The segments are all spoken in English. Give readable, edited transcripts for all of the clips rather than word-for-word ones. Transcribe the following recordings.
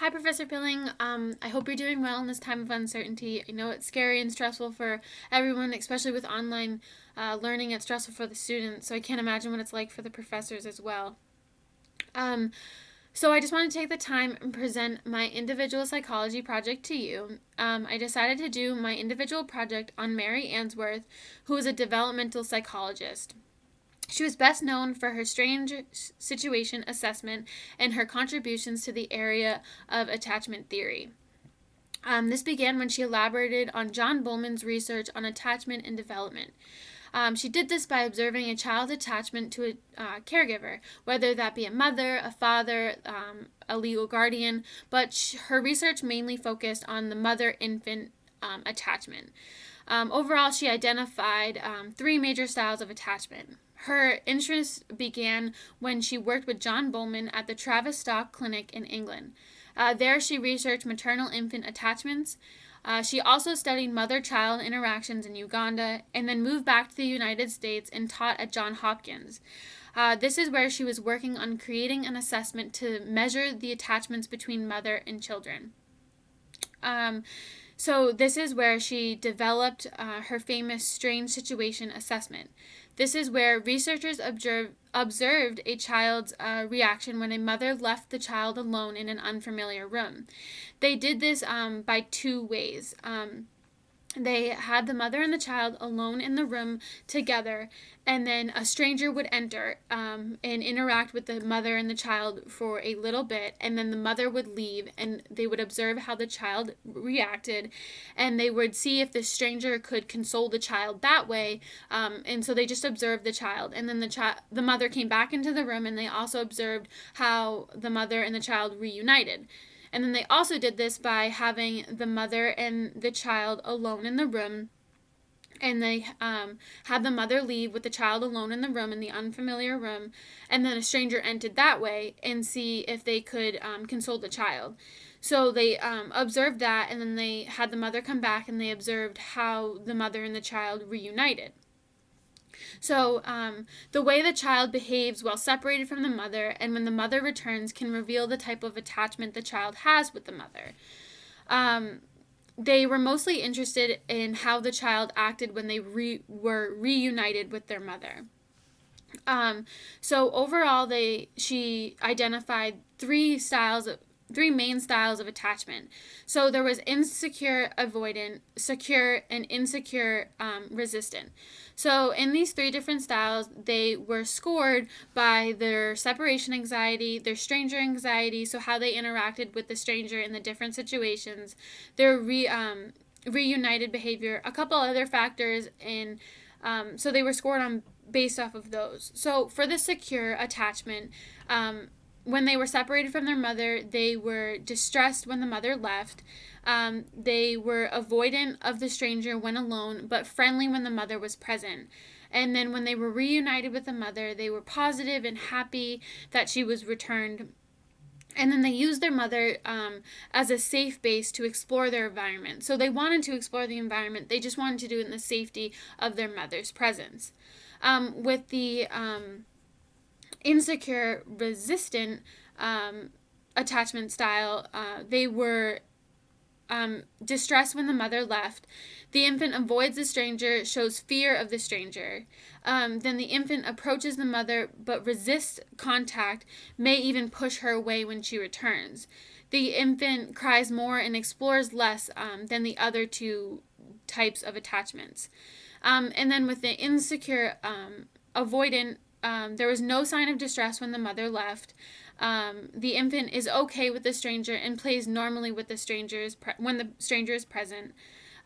Hi, Professor Pilling. I hope you're doing well in this time of uncertainty. I know it's scary and stressful for everyone, especially with online learning. It's stressful for the students, so I can't imagine what it's like for the professors as well. Um, so I just want to take the time and present my individual psychology project to you. I decided to do my individual project on Mary Ainsworth, who is a developmental psychologist. She was best known for her strange situation assessment and her contributions to the area of attachment theory. This began when she elaborated on John Bullman's research on attachment and development. She did this by observing a child's attachment to a caregiver, whether that be a mother, a father, a legal guardian, but her research mainly focused on the mother-infant attachment. Overall, she identified three major styles of attachment. Her interest began when she worked with John Bullman at the Tavistock Clinic in England. There, she researched maternal infant attachments. She also studied mother child interactions in Uganda and then moved back to the United States and taught at Johns Hopkins. This is where she was working on creating an assessment to measure the attachments between mother and children. So this is where she developed her famous strange situation assessment. This is where researchers observed a child's reaction when a mother left the child alone in an unfamiliar room. They did this by two ways. They had the mother and the child alone in the room together, and then a stranger would enter and interact with the mother and the child for a little bit, and then the mother would leave, and they would observe how the child reacted, and they would see if the stranger could console the child that way. And so they just observed the child, and then the mother came back into the room, and they also observed how the mother and the child reunited. And then they also did this by having the mother and the child alone in the room. And they had the mother leave with the child alone in the room, in the unfamiliar room. And then a stranger entered that way and see if they could console the child. So they observed that, and then they had the mother come back and they observed how the mother and the child reunited. So, the way the child behaves while separated from the mother and when the mother returns can reveal the type of attachment the child has with the mother. They were mostly interested in how the child acted when they were reunited with their mother. So overall, she identified three main styles of attachment. So there was insecure, avoidant, secure, and insecure, resistant. So in these three different styles, they were scored by their separation anxiety, their stranger anxiety, so how they interacted with the stranger in the different situations, their reunited behavior, a couple other factors, and so they were scored on based off of those. So for the secure attachment, when they were separated from their mother, they were distressed when the mother left. They were avoidant of the stranger when alone, but friendly when the mother was present. And then when they were reunited with the mother, they were positive and happy that she was returned. And then they used their mother as a safe base to explore their environment. So they wanted to explore the environment. They just wanted to do it in the safety of their mother's presence. With the insecure, resistant attachment style, they were distressed when the mother left. The infant avoids the stranger, shows fear of the stranger. Then the infant approaches the mother but resists contact, may even push her away when she returns. The infant cries more and explores less than the other two types of attachments. And then with the insecure, avoidant, there was no sign of distress when the mother left. The infant is okay with the stranger and plays normally with the when the stranger is present.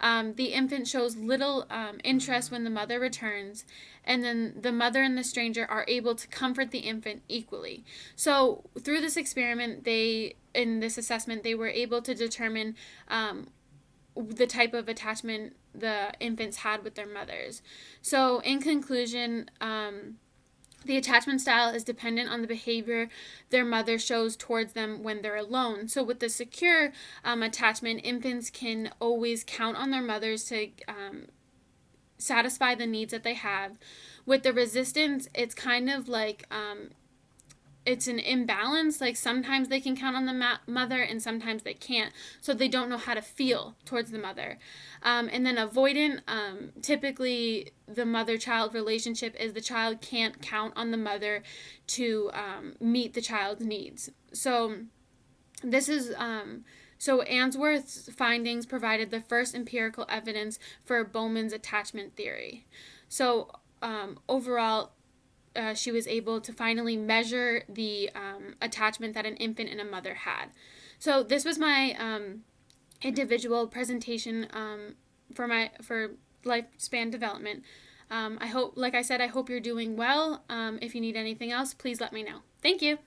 The infant shows little interest when the mother returns, and then the mother and the stranger are able to comfort the infant equally. So through this experiment, in this assessment, they were able to determine the type of attachment the infants had with their mothers. So in conclusion, the attachment style is dependent on the behavior their mother shows towards them when they're alone. So with the secure attachment, infants can always count on their mothers to satisfy the needs that they have. With the resistance, it's kind of like it's an imbalance. Like sometimes they can count on the mother and sometimes they can't. So they don't know how to feel towards the mother. And then avoidant, typically the mother-child relationship is the child can't count on the mother to meet the child's needs. So this is so Answorth's findings provided the first empirical evidence for Bowman's attachment theory. So overall, she was able to finally measure the attachment that an infant and a mother had. So this was my individual presentation for lifespan development. I hope, like I said, I hope you're doing well. If you need anything else, please let me know. Thank you.